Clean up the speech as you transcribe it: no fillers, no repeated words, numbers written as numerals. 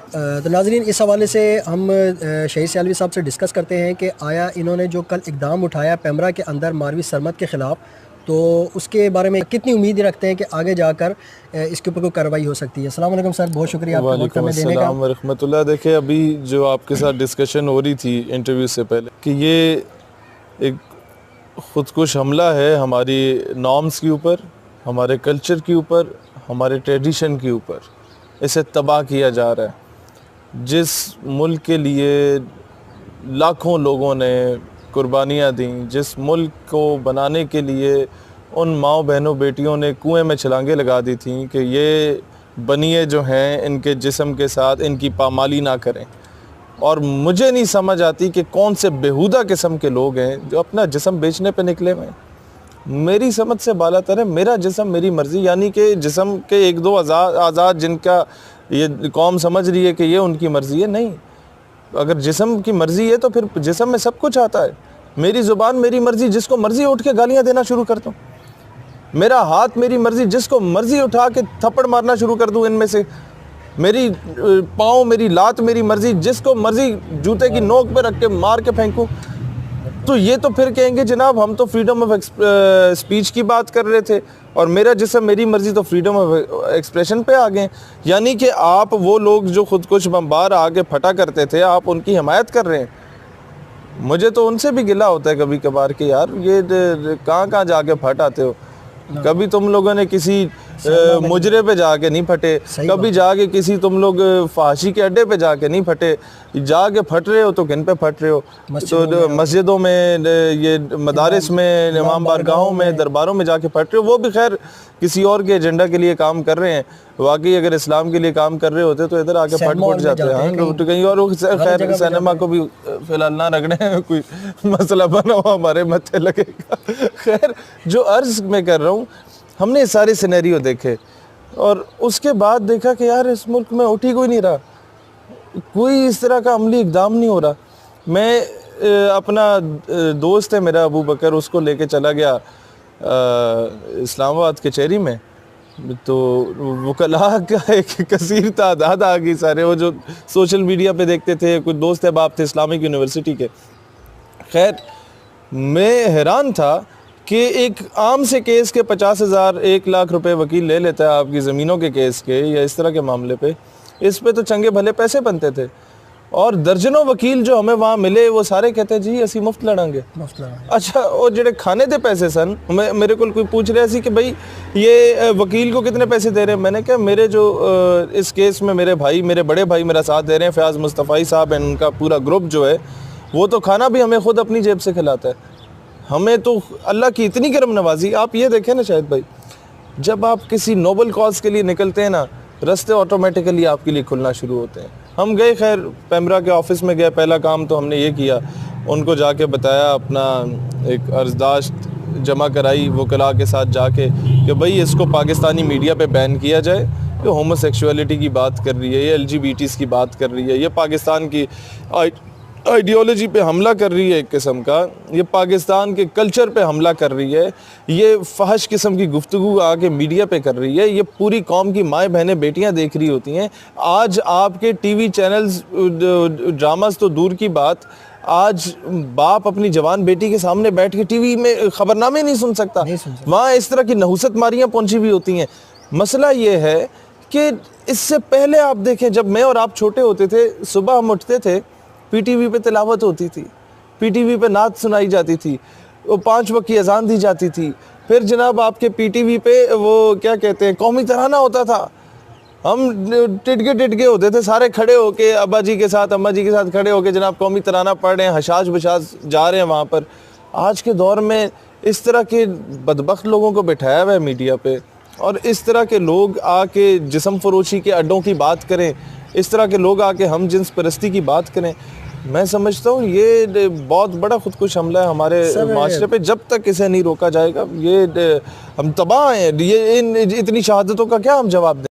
तो नाज़रीन, इस हवाले से हम शहीद सियालवी साहब से डिस्कस करते हैं कि आया इन्होंने जो कल इक़दाम उठाया पेमरा के अंदर मारवी सरमद के ख़िलाफ़, तो उसके बारे में कितनी उम्मीद रखते हैं कि आगे जाकर इसके ऊपर कोई कार्रवाई हो सकती है। अस्सलाम वालेकुम सर, बहुत शुक्रिया आपका वक्त हमें देने का। रहमतुल्लाह। देखिए, अभी जो आपके साथ डिस्कशन हो रही थी इंटरव्यू से पहले कि ये एक ख़ुदकुश हमला है हमारी नॉर्म्स के ऊपर, हमारे कल्चर के ऊपर, हमारे ट्रेडिशन के ऊपर, इसे तबाह किया जा रहा है। जिस मुल्क के लिए लाखों लोगों ने कुर्बानियाँ दी, जिस मुल्क को बनाने के लिए उन माँओं बहनों बेटियों ने कुएं में छलांगे लगा दी थी कि ये बनिए जो हैं इनके जिस्म के साथ इनकी पामाली ना करें। और मुझे नहीं समझ आती कि कौन से बेहुदा किस्म के लोग हैं जो अपना जिस्म बेचने पे निकले हुए हैं। मेरी समझ से बालातर है मेरा जिस्म मेरी मर्ज़ी, यानी कि जिस्म के एक दो आज़ाद जिनका ये कौम समझ रही है कि ये उनकी मर्ज़ी है। नहीं, अगर जिस्म की मर्ज़ी है तो फिर जिस्म में सब कुछ आता है। मेरी ज़ुबान मेरी मर्ज़ी, जिसको मर्ज़ी उठ के गालियाँ देना शुरू कर दूँ। मेरा हाथ मेरी मर्ज़ी, जिसको मर्ज़ी उठा के थप्पड़ मारना शुरू कर दूँ। इनमें से मेरी पाँव मेरी लात मेरी मर्ज़ी, जिसको मर्ज़ी जूते की नोक पे रख के मार के फेंकूँ। तो ये तो फिर कहेंगे जनाब हम तो फ्रीडम ऑफ स्पीच की बात कर रहे थे और मेरा जिस्म मेरी मर्ज़ी तो फ्रीडम ऑफ एक्सप्रेशन पे आ गए। यानी कि आप वो लोग जो खुदकुश बम्बार आगे फटा करते थे, आप उनकी हिमायत कर रहे हैं। मुझे तो उनसे भी गिला होता है कभी कभार कि यार ये कहाँ कहाँ जाके फट आते हो। कभी तुम लोगों ने किसी मुजरे पे जाके नहीं फटे, कभी जाके किसी तुम लोग फाशी के अड्डे पे जाके नहीं फटे। जाके फट रहे हो तो किन पे फट रहे हो? तो मस्जिदों में, ये मदारिस में, इमाम बारगाहों में, दरबारों में जाके फट रहे हो। वो भी खैर किसी और के एजेंडा के लिए काम कर रहे हैं। वाकई अगर इस्लाम के लिए काम कर रहे होते तो इधर आके फट जाते हैं कहीं और। खैर सिनेमा को भी फिलहाल ना रखने कोई मसला बना हुआ हमारे मत्थे लगेगा। खैर, जो अर्ज में कर रहा हूँ, हमने सारे सिनेरियो देखे और उसके बाद देखा कि यार इस मुल्क में उठ ही कोई नहीं रहा, कोई इस तरह का अमली इक़दाम नहीं हो रहा। मैं अपना दोस्त है मेरा अबू बकर, उसको लेके चला गया इस्लामाबाद कचहरी में। तो वकला का एक कसीर तादाद आ गई, सारे वो जो सोशल मीडिया पे देखते थे। कुछ दोस्त अहबाब थे इस्लामिक यूनिवर्सिटी के। खैर, मैं हैरान था कि एक आम से केस के 50,000 1 लाख रुपए वकील ले लेता है आपकी ज़मीनों के केस के या इस तरह के मामले पे। इस पे तो चंगे भले पैसे बनते थे और दर्जनों वकील जो हमें वहाँ मिले वो सारे कहते जी असी मुफ्त लड़ांगे। अच्छा, और जेडे खाने दे पैसे सन, मेरे को कोई पूछ रहा सी कि भाई ये वकील को कितने पैसे दे रहे हैं। मैंने कहा मेरे जो इस केस में मेरे भाई, मेरे बड़े भाई मेरा साथ दे रहे हैं, फयाज़ मुस्तफ़ाई साहब एंड उनका पूरा ग्रुप जो है, वो तो खाना भी हमें खुद अपनी जेब से खिलाता है। हमें तो अल्लाह की इतनी करम नवाजी। आप ये देखें ना शायद भाई, जब आप किसी नोबल कॉज के लिए निकलते हैं ना, रास्ते ऑटोमेटिकली आपके लिए खुलना शुरू होते हैं। हम गए, खैर पेमरा के ऑफिस में गए। पहला काम तो हमने ये किया, उनको जाके बताया, अपना एक अर्जदाश्त जमा कराई वकला के साथ जाके कि भाई इसको पाकिस्तानी मीडिया पे बैन किया जाए। ये होमोसेक्सुअलिटी की बात कर रही है, ये LGBT की बात कर रही है, ये पाकिस्तान की आइडियोलॉजी पे हमला कर रही है एक किस्म का, ये पाकिस्तान के कल्चर पे हमला कर रही है, ये फहश किस्म की गुफ्तगू आके मीडिया पे कर रही है। ये पूरी कौम की माएँ बहनें बेटियां देख रही होती हैं। आज आपके टीवी चैनल्स, ड्रामास तो दूर की बात, आज बाप अपनी जवान बेटी के सामने बैठ के टीवी में खबरनामे नहीं सुन सकता। वहाँ इस तरह की नहुसत मारियाँ पहुँची हुई होती हैं। मसला ये है कि इससे पहले आप देखें, जब मैं और आप छोटे होते थे, सुबह हम उठते थे, PTV पे तिलावत होती थी, PTV पे नात सुनाई जाती थी, वो 5 वक्त की अजान दी जाती थी। फिर जनाब आपके PTV पे वो क्या कहते हैं, कौमी तराना होता था। हम टिटके होते थे सारे, खड़े होके अब्बा जी के साथ, अम्मा जी के साथ खड़े होके जनाब कौमी तराना पढ़ रहे हैं, हशाश बशाश जा रहे हैं वहाँ पर। आज के दौर में इस तरह के बदबख्त लोगों को बिठाया हुआ है मीडिया पे, और इस तरह के लोग आके जिस्म फरोशी के अड्डों की बात करें, इस तरह के लोग आके हम जिन्स परस्ती की बात करें। मैं समझता हूँ ये बहुत बड़ा खुदकुश हमला है हमारे माशरे पे। जब तक इसे नहीं रोका जाएगा ये हम तबाह हैं। ये इतनी शहादतों का क्या हम जवाब दें।